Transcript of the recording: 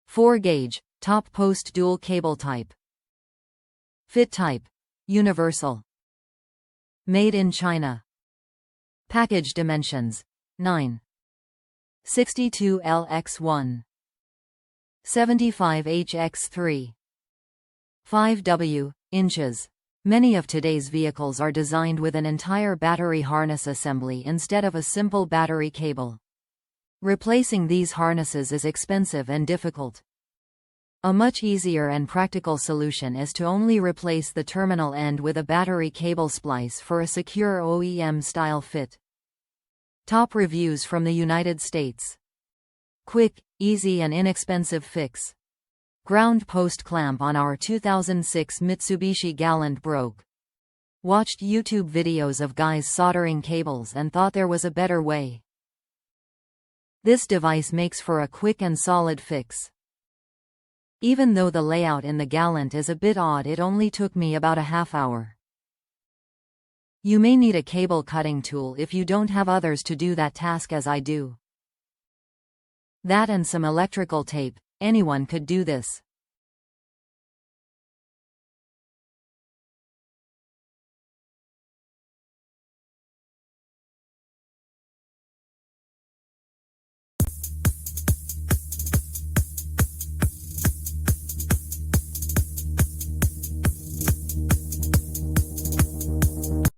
4-gauge, top post dual cable type. Fit type: universal. Made in China. Package dimensions: 9.62 lx1, 75 hx3, 5 inches. Many of today's vehicles are designed with an entire battery harness assembly instead of a simple battery cable. Replacing these harnesses is expensive and difficult. A much easier and practical solution is to only replace the terminal end with a battery cable splice for a secure OEM-style fit. Top reviews from the United States. Quick, easy and inexpensive fix. Ground post clamp on our 2006 Mitsubishi Gallant broke. Watched YouTube videos of guys soldering cables and thought there was a better way. This device makes for a quick and solid fix. Even though the layout in the Gallant is a bit odd, it only took me about a half hour. You may need a cable cutting tool if you don't have others to do that task as I do. That and some electrical tape. Anyone could do this.